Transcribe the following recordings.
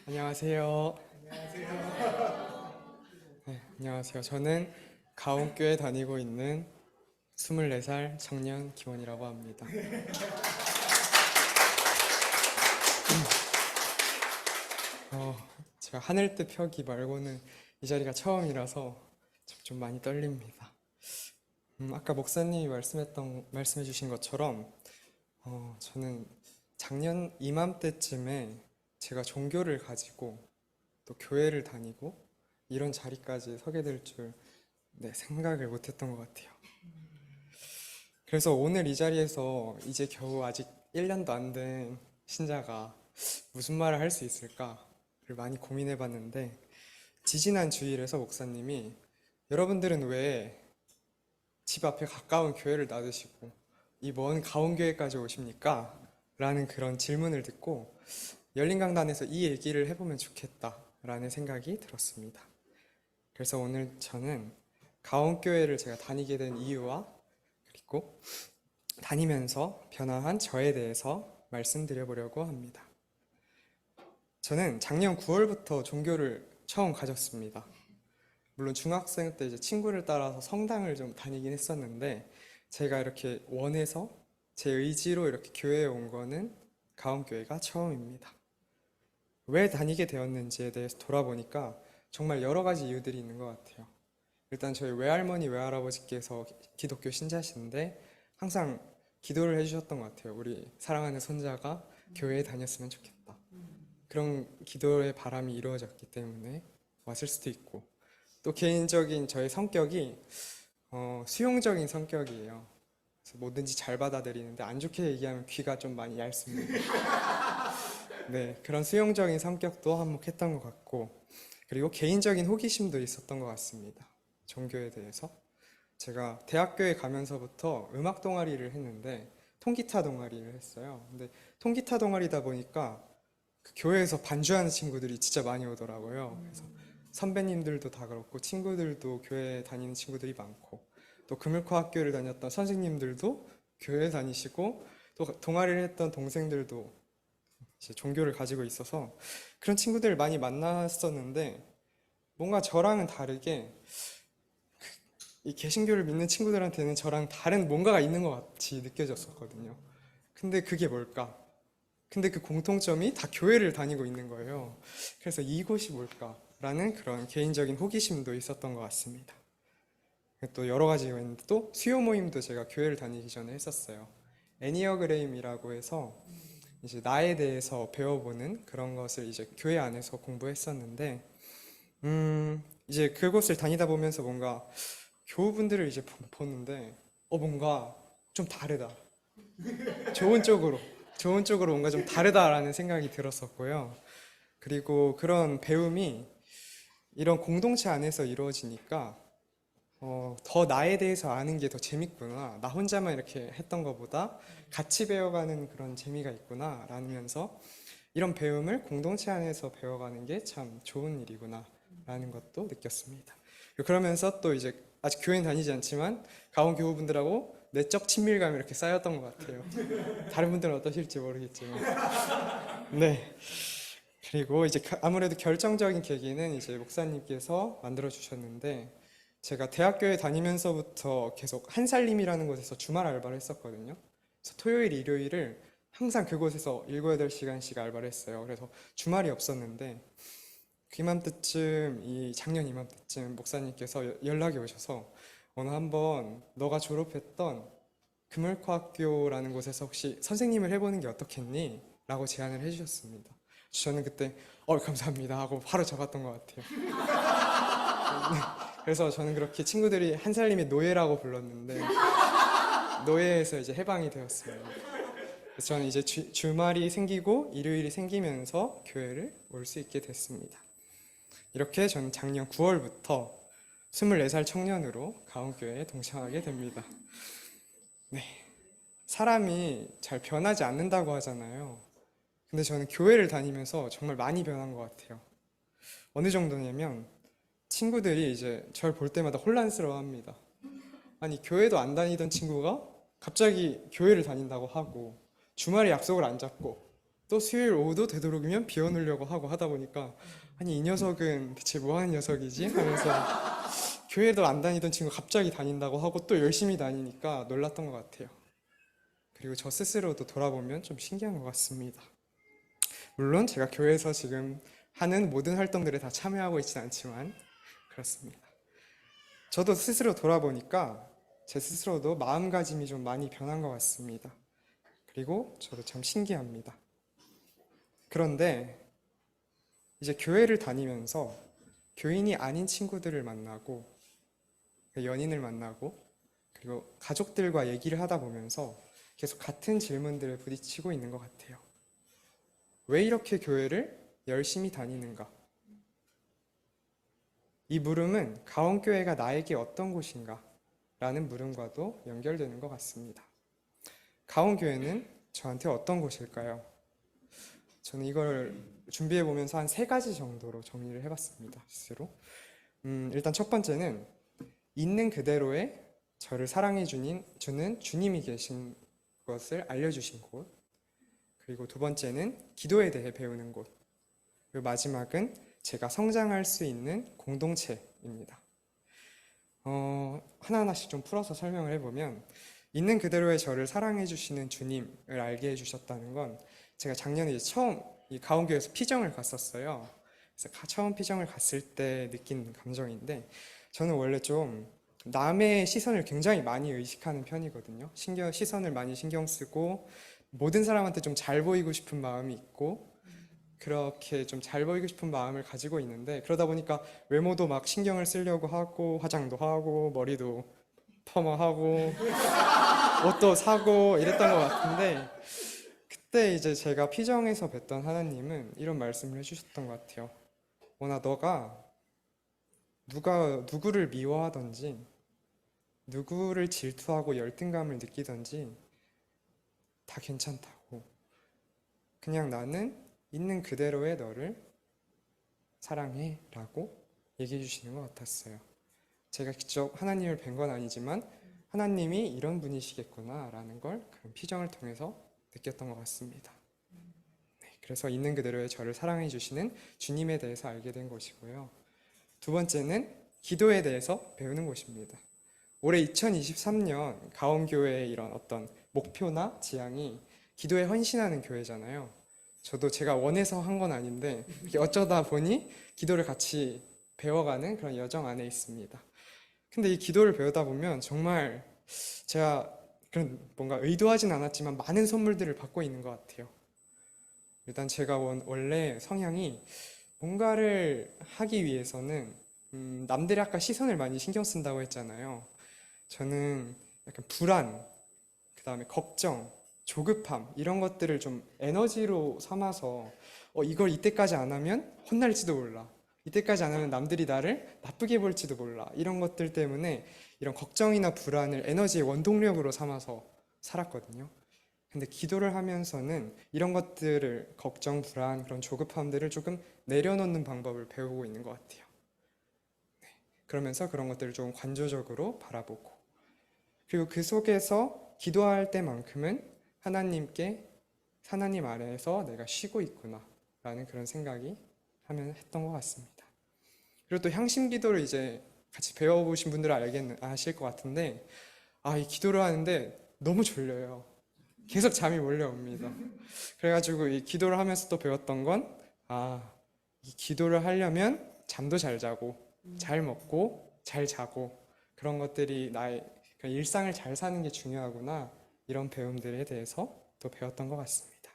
안녕하세요. 네, 안녕하세요. 저는 가온교회 다니고 있는 24살 청년 기원이라고 합니다. 어, 제가 하늘 뜻 펴기 말고는 이 자리가 처음이라서 좀 많이 떨립니다. 아까 목사님이 말씀해 주신 것처럼 저는 작년 이맘때쯤에 제가 종교를 가지고 또 교회를 다니고 이런 자리까지 서게 될 줄 생각을 못했던 것 같아요. 그래서 오늘 이 자리에서 이제 겨우 아직 1년도 안 된 신자가 무슨 말을 할 수 있을까를 많이 고민해 봤는데, 지지난 주일에서 목사님이 여러분들은 왜 집 앞에 가까운 교회를 놔두시고 이 먼 가온교회까지 오십니까? 라는 그런 질문을 듣고 열린 강단에서 이 얘기를 해보면 좋겠다라는 생각이 들었습니다. 그래서 오늘 저는 가온교회를 제가 다니게 된 이유와 그리고 다니면서 변화한 저에 대해서 말씀드려보려고 합니다. 저는 작년 9월부터 종교를 처음 가졌습니다. 물론 중학생 때 이제 친구를 따라서 성당을 좀 다니긴 했었는데, 제가 이렇게 원해서 제 의지로 이렇게 교회에 온 거는 가온교회가 처음입니다. 왜 다니게 되었는지에 대해서 돌아보니까 정말 여러 가지 이유들이 있는 것 같아요. 일단 저희 외할머니, 외할아버지께서 기독교 신자신데 항상 기도를 해주셨던 것 같아요. 우리 사랑하는 손자가 교회에 다녔으면 좋겠다. 그런 기도의 바람이 이루어졌기 때문에 왔을 수도 있고, 또 개인적인 저의 성격이 수용적인 성격이에요. 그래서 뭐든지 잘 받아들이는데, 안 좋게 얘기하면 귀가 좀 많이 얇습니다. 네, 그런 수용적인 성격도 한몫했던 것 같고, 그리고 개인적인 호기심도 있었던 것 같습니다. 종교에 대해서. 제가 대학교에 가면서부터 음악 동아리를 했는데 통기타 동아리를 했어요. 근데 통기타 동아리다 보니까 그 교회에서 반주하는 친구들이 진짜 많이 오더라고요. 그래서 선배님들도 다 그렇고 친구들도 교회 다니는 친구들이 많고, 또 금을코 학교를 다녔던 선생님들도 교회 다니시고, 또 동아리를 했던 동생들도 이제 종교를 가지고 있어서 그런 친구들을 많이 만났었는데, 뭔가 저랑은 다르게 이 개신교를 믿는 친구들한테는 저랑 다른 뭔가가 있는 것 같이 느껴졌었거든요. 근데 그게 뭘까? 근데 그 공통점이 다 교회를 다니고 있는 거예요. 그래서 이곳이 뭘까라는 그런 개인적인 호기심도 있었던 것 같습니다. 또 여러 가지가 있는데, 또 수요 모임도 제가 교회를 다니기 전에 했었어요. 애니어그레임이라고 해서 이제 나에 대해서 배워보는 그런 것을 이제 교회 안에서 공부했었는데, 이제 그곳을 다니다 보면서 뭔가 교우분들을 이제 보는데 뭔가 좀 다르다. 좋은 쪽으로 좋은 쪽으로 뭔가 좀 다르다라는 생각이 들었었고요. 그리고 그런 배움이 이런 공동체 안에서 이루어지니까 더 나에 대해서 아는 게 더 재밌구나. 나 혼자만 이렇게 했던 것보다 같이 배워가는 그런 재미가 있구나 라면서, 이런 배움을 공동체 안에서 배워가는 게 참 좋은 일이구나 라는 것도 느꼈습니다. 그러면서 또 이제 아직 교회는 다니지 않지만 가온 교우분들하고 내적 친밀감이 이렇게 쌓였던 것 같아요. 다른 분들은 어떠실지 모르겠지만. 네. 그리고 이제 아무래도 결정적인 계기는 이제 목사님께서 만들어 주셨는데, 제가 대학교에 다니면서부터 계속 한살림이라는 곳에서 주말 알바를 했었거든요. 그래서 토요일, 일요일을 항상 그곳에서 7, 8시간씩 알바를 했어요. 그래서 주말이 없었는데, 작년 이맘때쯤 목사님께서 연락이 오셔서 오늘 한번 너가 졸업했던 금을코 학교라는 곳에서 혹시 선생님을 해보는 게 어떻겠니? 라고 제안을 해주셨습니다. 저는 그때 감사합니다 하고 바로 잡았던 것 같아요. 그래서 저는 그렇게 친구들이 한살림의 노예라고 불렀는데 노예에서 이제 해방이 되었습니다. 그래서 저는 이제 주말이 생기고 일요일이 생기면서 교회를 올 수 있게 됐습니다. 이렇게 저는 작년 9월부터 24살 청년으로 가온교회에 동참하게 됩니다. 네, 사람이 잘 변하지 않는다고 하잖아요. 근데 저는 교회를 다니면서 정말 많이 변한 것 같아요. 어느 정도냐면 친구들이 이제 저를 볼 때마다 혼란스러워합니다. 아니, 교회도 안 다니던 친구가 갑자기 교회를 다닌다고 하고 주말에 약속을 안 잡고 또 수요일 오후도 되도록이면 비워놓으려고 하고 하다 보니까 아니 이 녀석은 대체 뭐 하는 녀석이지? 하면서 교회도 안 다니던 친구 갑자기 다닌다고 하고 또 열심히 다니니까 놀랐던 것 같아요. 그리고 저 스스로도 돌아보면 좀 신기한 것 같습니다. 물론 제가 교회에서 지금 하는 모든 활동들에 다 참여하고 있지는 않지만 그렇습니다. 저도 스스로 돌아보니까 제 스스로도 마음가짐이 좀 많이 변한 것 같습니다. 그리고 저도 참 신기합니다. 그런데 이제 교회를 다니면서 교인이 아닌 친구들을 만나고 연인을 만나고 그리고 가족들과 얘기를 하다 보면서 계속 같은 질문들을 부딪히고 있는 것 같아요. 왜 이렇게 교회를 열심히 다니는가? 이 물음은 가온교회가 나에게 어떤 곳인가? 라는 물음과도 연결되는 것 같습니다. 가온교회는 저한테 어떤 곳일까요? 저는 이걸 준비해 보면서 한 3가지 정도로 정리를 해봤습니다. 스스로. 일단 첫 번째는 있는 그대로의 저를 사랑해 주는 주님이 계신 것을 알려주신 곳. 그리고 두 번째는 기도에 대해 배우는 곳. 그리고 마지막은 제가 성장할 수 있는 공동체입니다. 하나하나씩 좀 풀어서 설명을 해보면 있는 그대로의 저를 사랑해 주시는 주님을 알게 해주셨다는 건 제가 작년에 이제 처음 이 가온교회에서 피정을 갔었어요. 그래서 처음 피정을 갔을 때 느낀 감정인데 저는 원래 좀 남의 시선을 굉장히 많이 의식하는 편이거든요. 시선을 많이 신경 쓰고 모든 사람한테 좀 잘 보이고 싶은 마음이 있고 그렇게 좀 잘 보이고 싶은 마음을 가지고 있는데 그러다 보니까 외모도 막 신경을 쓰려고 하고 화장도 하고 머리도 퍼머하고 옷도 사고 이랬던 것 같은데 그때 이제 제가 피정에서 뵀던 하나님은 이런 말씀을 해주셨던 것 같아요. 원아 너가 누구를 미워하던지 누구를 질투하고 열등감을 느끼던지 다 괜찮다고. 그냥 나는 있는 그대로의 너를 사랑해 라고 얘기해 주시는 것 같았어요. 제가 직접 하나님을 뵌 건 아니지만 하나님이 이런 분이시겠구나 라는 걸 그런 피정을 통해서 느꼈던 것 같습니다. 네, 그래서 있는 그대로의 저를 사랑해 주시는 주님에 대해서 알게 된 것이고요. 두 번째는 기도에 대해서 배우는 것입니다. 올해 2023년 가온교회의 이런 어떤 목표나 지향이 기도에 헌신하는 교회잖아요. 저도 제가 원해서 한 건 아닌데 어쩌다 보니 기도를 같이 배워가는 그런 여정 안에 있습니다. 근데 이 기도를 배우다 보면 정말 제가 그런 뭔가 의도하진 않았지만 많은 선물들을 받고 있는 것 같아요. 일단 제가 원래 성향이 뭔가를 하기 위해서는 남들이 아까 시선을 많이 신경 쓴다고 했잖아요. 저는 약간 불안, 그 다음에 걱정, 조급함 이런 것들을 좀 에너지로 삼아서 이걸 이때까지 안 하면 혼날지도 몰라. 이때까지 안 하면 남들이 나를 나쁘게 볼지도 몰라. 이런 것들 때문에 이런 걱정이나 불안을 에너지의 원동력으로 삼아서 살았거든요. 근데 기도를 하면서는 이런 것들을 걱정, 불안, 그런 조급함들을 조금 내려놓는 방법을 배우고 있는 것 같아요. 네. 그러면서 그런 것들을 조금 관조적으로 바라보고 그리고 그 속에서 기도할 때만큼은 하나님 아래에서 내가 쉬고 있구나 라는 그런 생각이 했던 것 같습니다. 그리고 또 향심 기도를 이제 같이 배워보신 분들은 아실 것 같은데 이 기도를 하는데 너무 졸려요. 계속 잠이 몰려옵니다. 그래가지고 이 기도를 하면서 또 배웠던 건 이 기도를 하려면 잠도 잘 자고 잘 먹고 잘 자고 그런 것들이 나의 일상을 잘 사는 게 중요하구나 이런 배움들에 대해서 또 배웠던 것 같습니다.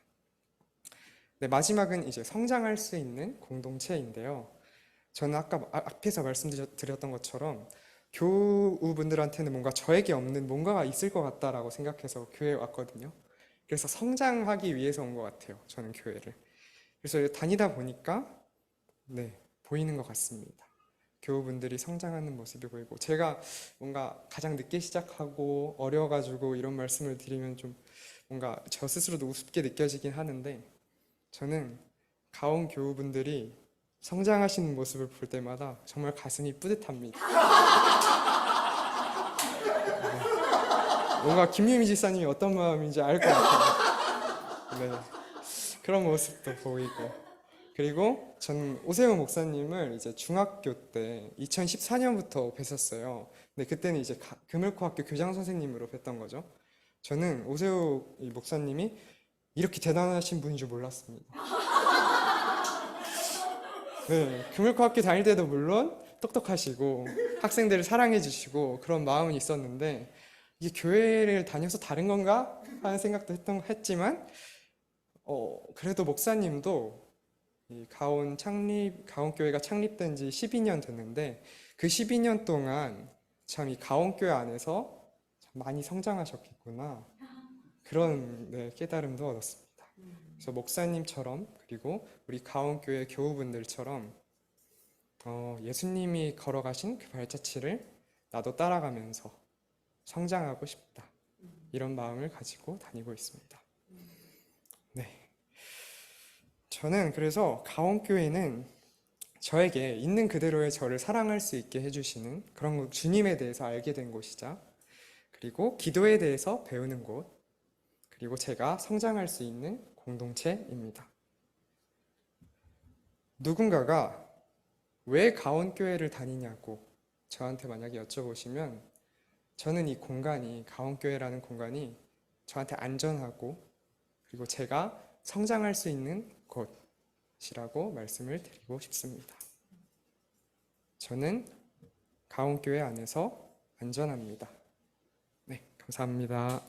네, 마지막은 이제 성장할 수 있는 공동체인데요. 저는 아까 앞에서 말씀드렸던 것처럼 교우분들한테는 뭔가 저에게 없는 뭔가가 있을 것 같다라고 생각해서 교회에 왔거든요. 그래서 성장하기 위해서 온 것 같아요. 저는 교회를. 그래서 다니다 보니까 보이는 것 같습니다. 교우분들이 성장하는 모습이 보이고 제가 뭔가 가장 늦게 시작하고 어려가지고 이런 말씀을 드리면 좀 뭔가 저 스스로도 우습게 느껴지긴 하는데 저는 가온 교우분들이 성장하시는 모습을 볼 때마다 정말 가슴이 뿌듯합니다. 뭔가 김유미 집사님이 어떤 마음인지 알 것 같아요. 네. 그런 모습도 보이고. 그리고 전 오세훈 목사님을 이제 중학교 때 2014년부터 뵀었어요. 근데 그때는 이제 금을코학교 교장 선생님으로 뵀던 거죠. 저는 오세훈 이 목사님이 이렇게 대단하신 분인 줄 몰랐습니다. 네, 금을코학교 다닐 때도 물론 똑똑하시고 학생들을 사랑해 주시고 그런 마음은 있었는데 이게 교회를 다녀서 다른 건가 하는 생각도 했지만 그래도 목사님도 이 가온교회가 창립된 지 12년 됐는데 그 12년 동안 참 이 가온교회 안에서 참 많이 성장하셨겠구나 그런 네, 깨달음도 얻었습니다. 그래서 목사님처럼 그리고 우리 가온교회 교우분들처럼 예수님이 걸어가신 그 발자취를 나도 따라가면서 성장하고 싶다. 이런 마음을 가지고 다니고 있습니다. 네. 저는 그래서 가온교회는 저에게 있는 그대로의 저를 사랑할 수 있게 해주시는 그런 주님에 대해서 알게 된 곳이자 그리고 기도에 대해서 배우는 곳 그리고 제가 성장할 수 있는 공동체입니다. 누군가가 왜 가온교회를 다니냐고 저한테 만약에 여쭤보시면 저는 이 공간이 가온교회라는 공간이 저한테 안전하고 그리고 제가 성장할 수 있는 곳이라고 말씀을 드리고 싶습니다. 저는 가온교회 안에서 안전합니다. 네, 감사합니다.